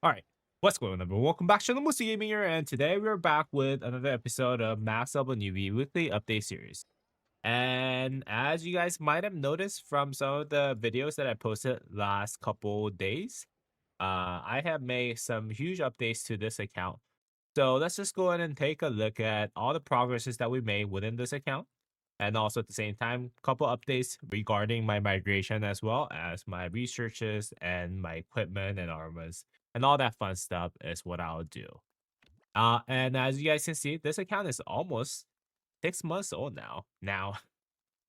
All right, what's going on, everyone? Welcome back to the Musi Gaming here, and today we're back with another episode of Max Level Newbie Weekly Update Series. And as you guys might have noticed from some of the videos that I posted last couple days, I have made some huge updates to this account. So let's just go ahead and take a look at all the progresses that we made within this account. And also at the same time, couple updates regarding my migration as well as my researches and my equipment and armors and all that fun stuff is what I'll do. And as you guys can see, this account is almost 6 months old now. Now,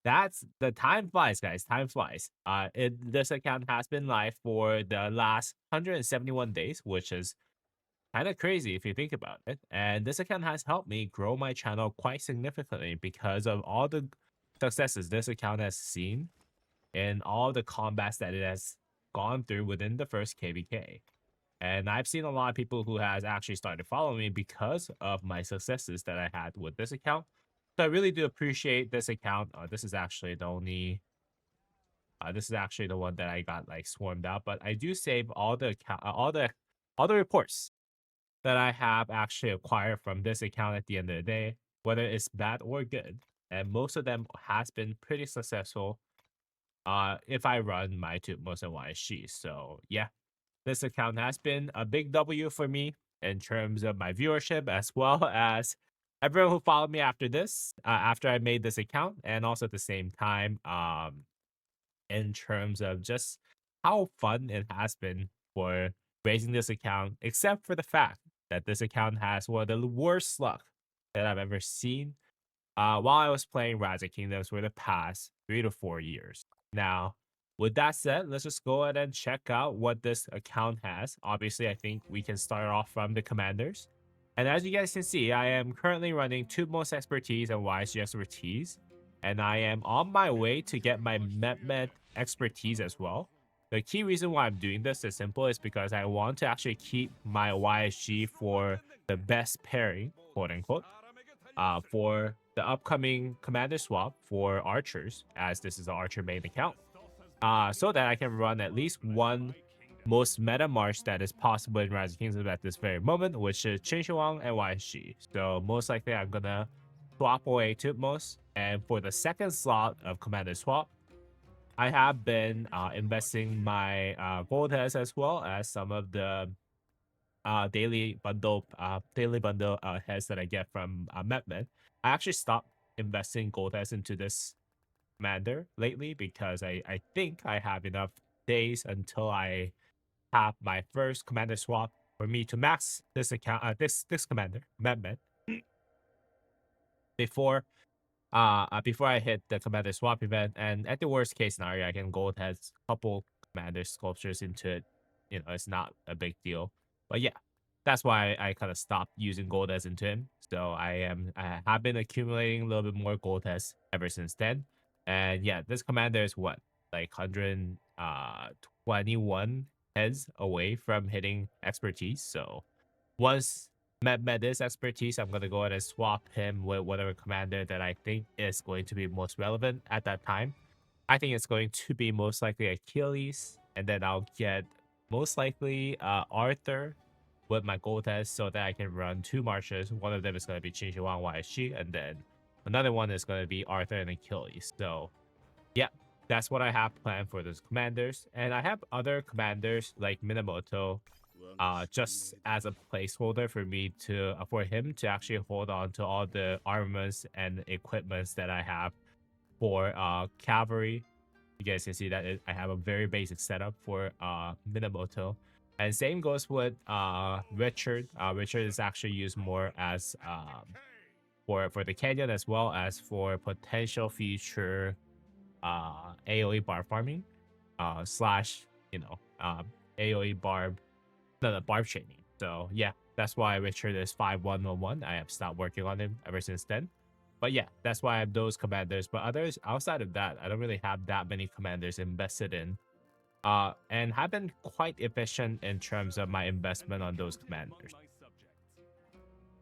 that's the time flies, guys. Time flies. This account has been live for the last 171 days, which is kind of crazy if you think about it. And this account has helped me grow my channel quite significantly because of all the successes this account has seen and all the combats that it has gone through within the first KVK. And I've seen a lot of people who has actually started following me because of my successes that I had with this account. So I really do appreciate this account. This is actually the only this is actually the one that I got like swarmed out, but I do save all the account, all the reports that I have actually acquired from this account at the end of the day, whether it's bad or good. And most of them has been pretty successful if I run my most and YSG. So yeah, this account has been a big W for me in terms of my viewership as well as everyone who followed me after this, after I made this account, and also at the same time, in terms of just how fun it has been for raising this account, except for the fact that this account has one of the worst luck that I've ever seen while I was playing Rise of Kingdoms for the past 3 to 4 years. Now, with that said, let's just go ahead and check out what this account has. Obviously, I think we can start off from the commanders. And as you guys can see, I am currently running Most Expertise and YSG Expertise. And I am on my way to get my Med Expertise as well. The key reason why I'm doing this is simple is because I want to actually keep my YSG for the best pairing, quote unquote, for the upcoming commander swap for archers, as this is an archer main account, so that I can run at least one most meta march that is possible in Rise of Kingdoms at this very moment, which is Wang and YSG. So most likely I'm gonna swap away Tutmos, and for the second slot of commander swap, I have been investing my gold heads as well as some of the daily bundle heads that I get from Metman. I actually stopped investing gold heads into this commander lately because I think I have enough days until I have my first commander swap for me to max this account this commander Metman before before I hit the commander swap event. And at the worst case scenario, I can gold head a couple commander sculptures into it. You know, it's not a big deal. But yeah, that's why I kind of stopped using gold heads into him. So I have been accumulating a little bit more gold heads ever since then. And yeah, this commander is what, like 121 heads away from hitting expertise. So once met this expertise, I'm gonna go ahead and swap him with whatever commander that I think is going to be most relevant at that time. I think it's going to be most likely Achilles, and then I'll get most likely Arthur with my gold test so that I can run two marches. One of them is going to be Wang YSG, and then another one is going to be Arthur and Achilles. So yeah, that's what I have planned for those commanders. And I have other commanders like Minamoto just as a placeholder for me to for him to actually hold on to all the armaments and equipments that I have for cavalry. You guys can see that I have a very basic setup for Minamoto. And same goes with Richard. Richard is actually used more as for the canyon as well as for potential future AoE barb farming slash AoE barb barb training. So yeah, that's why Richard is 5111. I have stopped working on him ever since then. But yeah, that's why I have those commanders. But others outside of that, I don't really have that many commanders invested in. And have been quite efficient in terms of my investment on those commanders.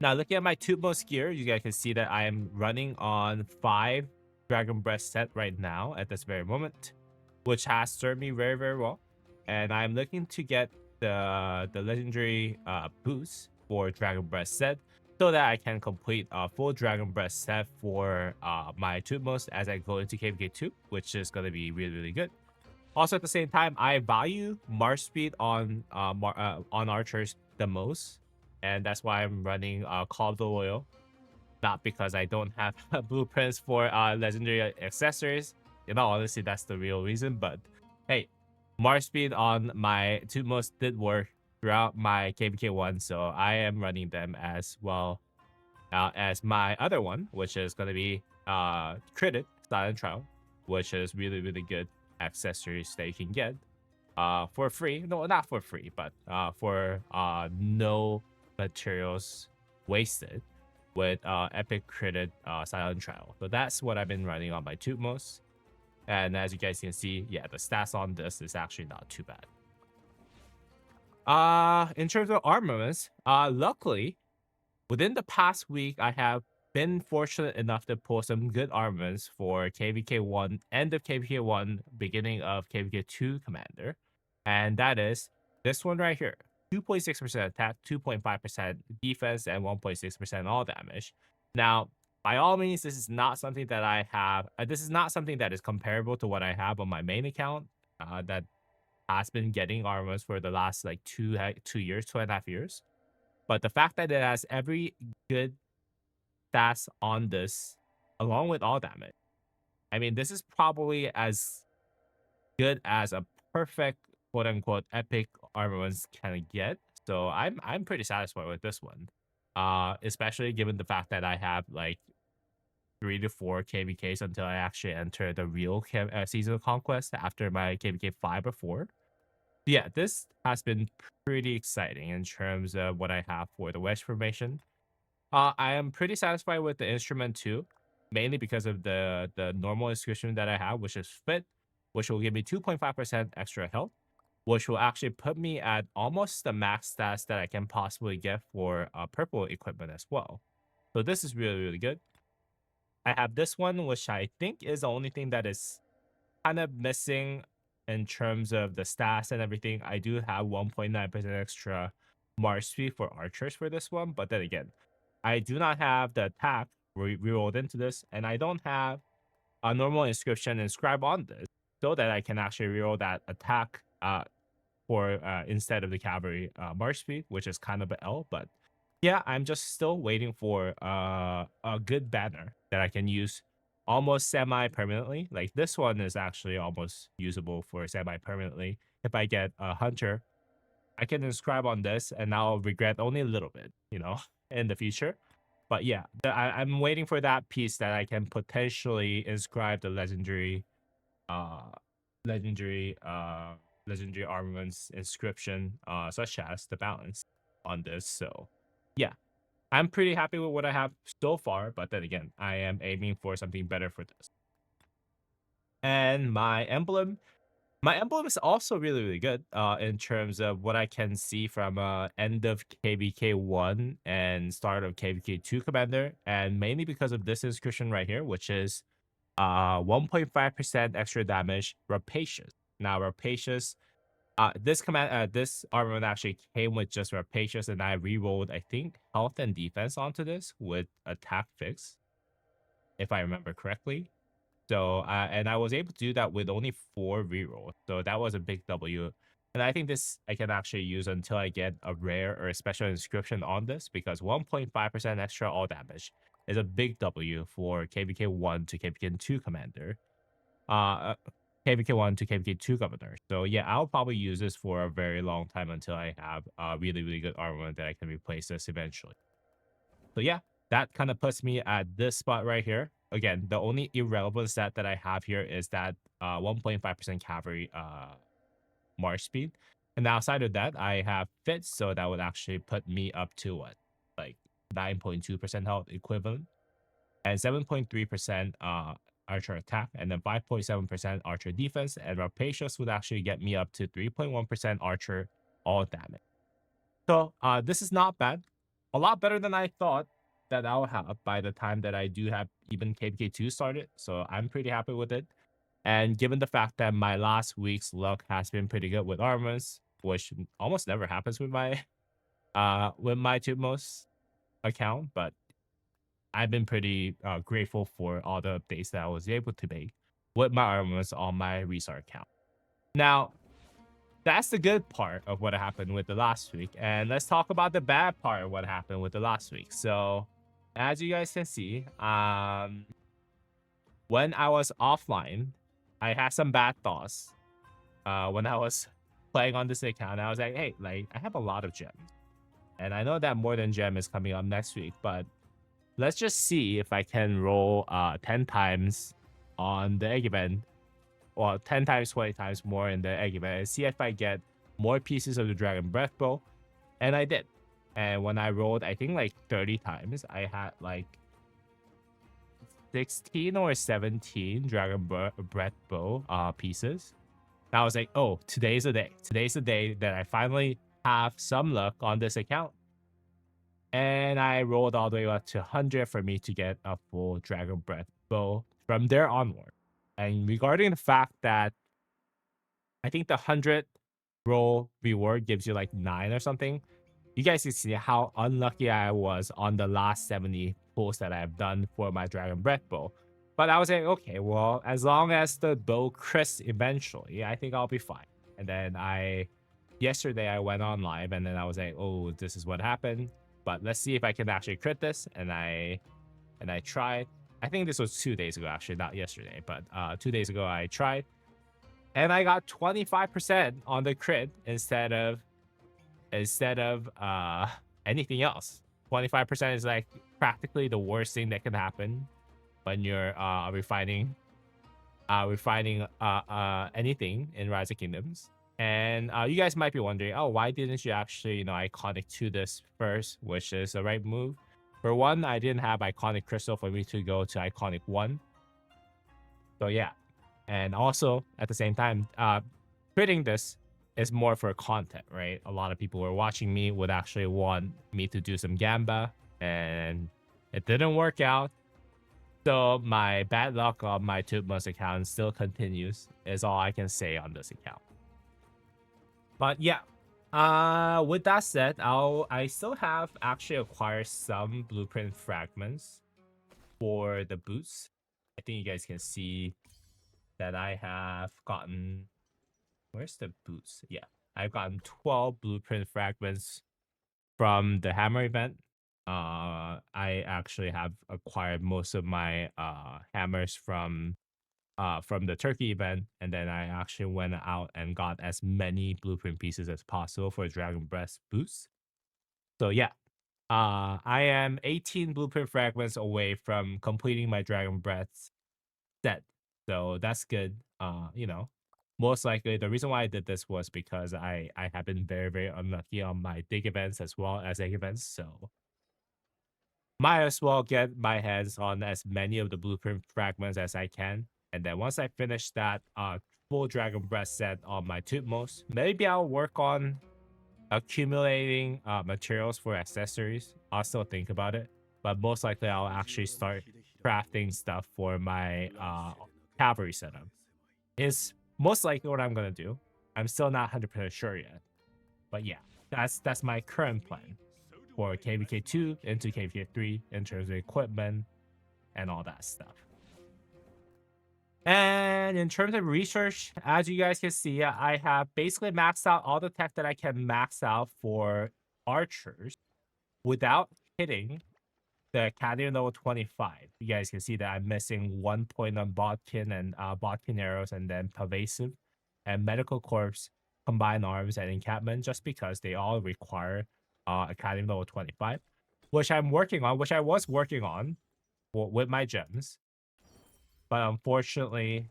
Now, looking at my Tutmos gear, you guys can see that I am running on 5 Dragon Breast set right now at this very moment, which has served me very, very well. And I'm looking to get the legendary boost for Dragon Breath set, so that I can complete a full Dragon Breath set for my Tutmost as I go into KVK 2, which is going to be really, really good. Also, at the same time, I value March speed on archers the most, and that's why I'm running Call of the Loyal. Not because I don't have blueprints for legendary accessories. In all honesty, that's the real reason. But hey, March speed on my Tutmost did work throughout my KVK 1, so I am running them as well as my other one, which is going to be Credit Silent Trial, which is really, really good accessories that you can get for free. No, not for free, but for no materials wasted with Epic Credit Silent Trial. So that's what I've been running on my Tutmost. And as you guys can see, yeah, the stats on this is actually not too bad. In terms of armaments, luckily, within the past week, I have been fortunate enough to pull some good armaments for KVK 1, end of KVK 1, beginning of KVK 2 Commander. And that is this one right here. 2.6% attack, 2.5% defense, and 1.6% all damage. Now, by all means, this is not something that I have. This is not something that is comparable to what I have on my main account that has been getting armors for the last like 2.5 years. But the fact that it has every good stats on this, along with all damage, I mean, this is probably as good as a perfect quote unquote epic armaments can get. So I'm pretty satisfied with this one. Especially given the fact that I have like 3 to 4 KVKs until I actually enter the real season of conquest after my KVK 5 or 4. Yeah, this has been pretty exciting in terms of what I have for the wedge formation. I am pretty satisfied with the instrument too, mainly because of the normal inscription that I have, which is fit, which will give me 2.5% extra health, which will actually put me at almost the max stats that I can possibly get for purple equipment as well. So this is really, really good. I have this one, which I think is the only thing that is kind of missing in terms of the stats and everything. I do have 1.9% extra March speed for archers for this one, but then again, I do not have the attack rerolled into this, and I don't have a normal inscription inscribed on this, so that I can actually reroll that attack for instead of the cavalry March speed, which is kind of an L. But yeah, I'm just still waiting for a good banner that I can use almost semi-permanently. Like this one is actually almost usable for semi-permanently. If I get a hunter, I can inscribe on this and I'll regret only a little bit, in the future. But yeah, I'm waiting for that piece that I can potentially inscribe the legendary legendary armaments inscription, such as the balance on this. So yeah, I'm pretty happy with what I have so far, but then again, I am aiming for something better for this. And my emblem is also really, really good in terms of what I can see from end of KVK 1 and start of KVK 2 Commander, and mainly because of this inscription right here, which is 1.5% extra damage, Rapacious. Now, Rapacious, this armament actually came with just Rapacious, and I re-rolled, I think, health and defense onto this with attack fix, if I remember correctly. So, and I was able to do that with only 4 rerolls. So that was a big W. And I think this I can actually use until I get a rare or a special inscription on this, because 1.5% extra all damage is a big W for KVK 1 to KVK 2 Commander. KVK 1 to KVK 2 Governor. So yeah, I'll probably use this for a very long time until I have a really, really good armament that I can replace this eventually. So yeah, that kind of puts me at this spot right here. Again, the only irrelevant stat that I have here is that 1.5% cavalry march speed. And outside of that, I have fits, so that would actually put me up to what? Like 9.2% health equivalent. And 7.3% archer attack, and then 5.7% archer defense. And Rapacious would actually get me up to 3.1% archer all damage. So this is not bad. A lot better than I thought that I'll have by the time that I do have even KVK 2 started. So I'm pretty happy with it. And given the fact that my last week's luck has been pretty good with armors, which almost never happens with my Tutmos account, but I've been pretty grateful for all the updates that I was able to make with my armaments on my Restar account. Now, that's the good part of what happened with the last week. And let's talk about the bad part of what happened with the last week. So, as you guys can see, when I was offline, I had some bad thoughts. When I was playing on this account, I was like, hey, like, I have a lot of gems. And I know that more than gem is coming up next week, but let's just see if I can roll 10 times on the egg event, or 10 times, 20 times more in the egg event, and see if I get more pieces of the Dragon Breath Bow. And I did. And when I rolled, I think like 30 times, I had like 16 or 17 Dragon Breath Bow pieces. And I was like, oh, today's the day. Today's the day that I finally have some luck on this account. And I rolled all the way up to 100 for me to get a full Dragon Breath Bow from there onward. And regarding the fact that I think the 100 roll reward gives you like 9 or something, you guys can see how unlucky I was on the last 70 pulls that I've done for my Dragon Breath Bow. But I was like, okay, well, as long as the bow crits eventually, I think I'll be fine. And then yesterday I went on live and then I was like, oh, this is what happened. But let's see if I can actually crit this. And I tried. I think this was 2 days ago, actually, not yesterday, but 2 days ago I tried. And I got 25% on the crit instead of anything else. 25% is like practically the worst thing that can happen when you're refining anything in Rise of Kingdoms. And you guys might be wondering, oh, why didn't you actually, iconic to this first, which is the right move? For one, I didn't have iconic crystal for me to go to iconic 1. So yeah. And also at the same time, critting this is more for content, right? A lot of people who are watching me would actually want me to do some Gamba, and it didn't work out. So my bad luck on my Tutmos account still continues, is all I can say on this account. But yeah, with that said, I still have actually acquired some blueprint fragments for the boots. I think you guys can see that I have gotten, where's the boots? Yeah, I've gotten 12 blueprint fragments from the hammer event. I actually have acquired most of my hammers from the turkey event, and then I actually went out and got as many blueprint pieces as possible for Dragon Breath boost. So yeah, I am 18 blueprint fragments away from completing my Dragon Breath set. So that's good. Most likely the reason why I did this was because I have been very, very unlucky on my dig events as well as egg events. So might as well get my hands on as many of the blueprint fragments as I can. And then once I finish that full Dragon Breath set on my Tutmos, maybe I'll work on accumulating materials for accessories. I'll still think about it. But most likely I'll actually start crafting stuff for my cavalry setup. Is most likely what I'm going to do. I'm still not 100% sure yet. But yeah, that's my current plan for KVK2 into KVK3 in terms of equipment and all that stuff. And in terms of research, as you guys can see, I have basically maxed out all the tech that I can max out for archers without hitting the Academy level 25. You guys can see that I'm missing 1 point on Bodkin and Bodkin arrows, and then Pervasive and Medical Corps combined arms and encampment, just because they all require Academy level 25, which I'm working on, which I was working on with my gems. But unfortunately,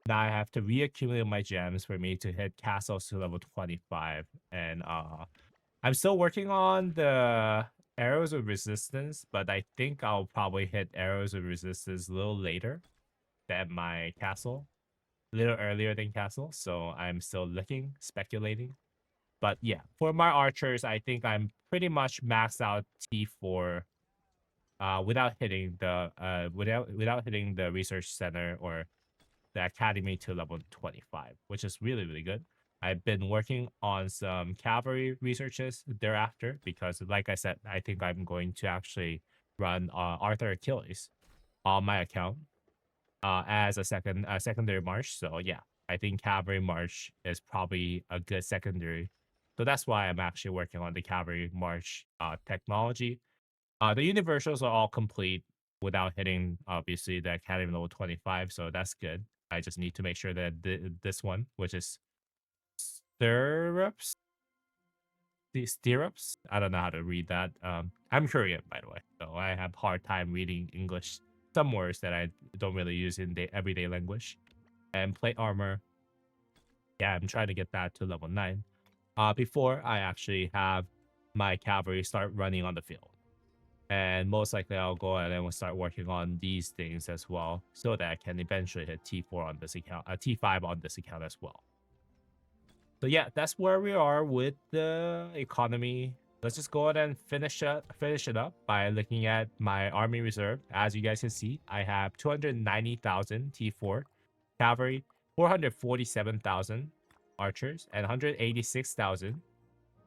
now I have to reaccumulate my gems for me to hit castles to level 25. And I'm still working on the arrows of resistance, but I think I'll probably hit arrows of resistance a little later than my castle, a little earlier than castle. So I'm still looking, speculating. But yeah, for my archers, I think I'm pretty much maxed out T4 without hitting the research center or the academy to level 25, which is really, really good. I've been working on some cavalry researches thereafter because, like I said, I think I'm going to actually run Arthur Achilles on my account as a secondary march. So yeah, I think cavalry march is probably a good secondary. So that's why I'm actually working on the cavalry march technology. The universals are all complete without hitting obviously the academy level 25, so that's good. I just need to make sure that this one, which is stirrups, the stirrups. I don't know how to read that. I'm Korean, by the way, so I have hard time reading English. Some words that I don't really use in the everyday language. And plate armor. Yeah, I'm trying to get that to level 9. Before I actually have my cavalry start running on the field. And most likely I'll go ahead and we'll start working on these things as well, so that I can eventually hit T4 on this account, T5 on this account as well. So yeah, that's where we are with the economy. Let's just go ahead and finish it up by looking at my army reserve. As you guys can see, I have 290,000 T4 cavalry, 447,000 archers, and 186,000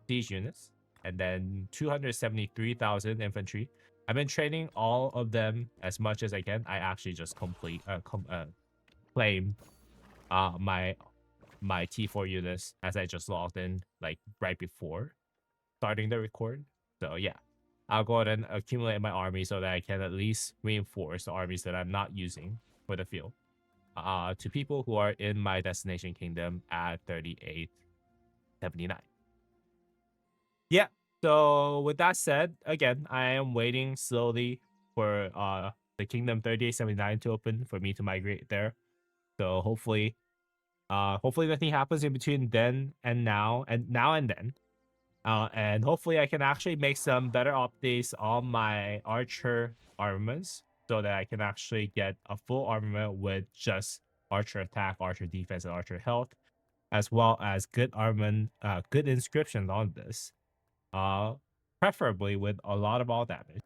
siege units, and then 273,000 infantry. I've been training all of them as much as I can. I actually just claim my T4 units as I just logged in like right before starting the record. So yeah, I'll go ahead and accumulate my army so that I can at least reinforce the armies that I'm not using for the field to people who are in my destination kingdom at 3879. Yeah. So with that said, again, I am waiting slowly for the Kingdom 3879 to open for me to migrate there. So hopefully nothing happens in between then and now and then. And hopefully I can actually make some better updates on my archer armaments so that I can actually get a full armament with just archer attack, archer defense, and archer health, as well as good armament, good inscriptions on this. Uh, Preferably with a lot of all damage,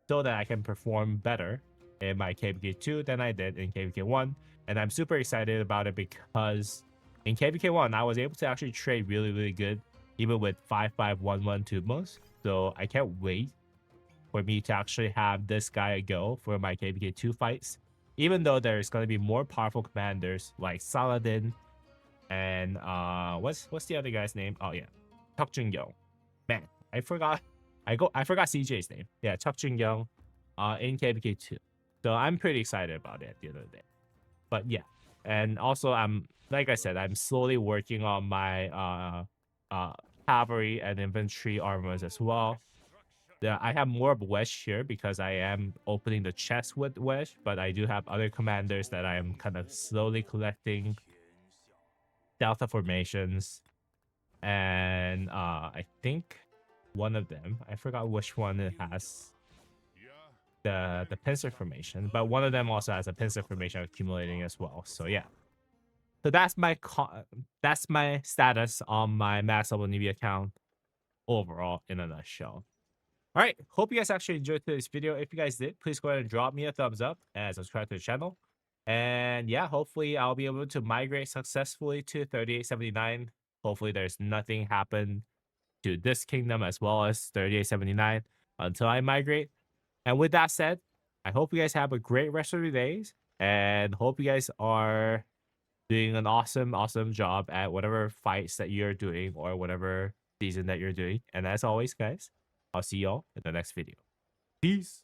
so that I can perform better in my KVK 2 than I did in KVK 1. And I'm super excited about it because in KVK 1, I was able to actually trade really, really good, even with 5511 Tubmos. So I can't wait for me to actually have this guy a go for my KVK 2 fights. Even though there's going to be more powerful commanders like Saladin and what's the other guy's name? Oh yeah, Tok Jun Yo. Man, I forgot. I forgot CJ's name. Yeah, Chuck Jin Young, in KBK 2. So I'm pretty excited about it at the end of the day. But yeah, and also like I said, I'm slowly working on my cavalry and infantry armors as well. Yeah, I have more of Wedge here because I am opening the chest with Wedge, but I do have other commanders that I am kind of slowly collecting. Delta formations, and I think one of them, I forgot which one it has the pincer formation, but one of them also has a pincer formation accumulating as well. So yeah, so that's my status on my Max Level Newbie account overall in a nutshell. All right, hope you guys actually enjoyed today's video. If you guys did, please go ahead and drop me a thumbs up and subscribe to the channel. And yeah, hopefully I'll be able to migrate successfully to 3879. Hopefully there's nothing happen to this kingdom as well as 3879 until I migrate. And with that said, I hope you guys have a great rest of your days and hope you guys are doing an awesome job at whatever fights that you're doing or whatever season that you're doing. And as always, guys, I'll see y'all in the next video. Peace.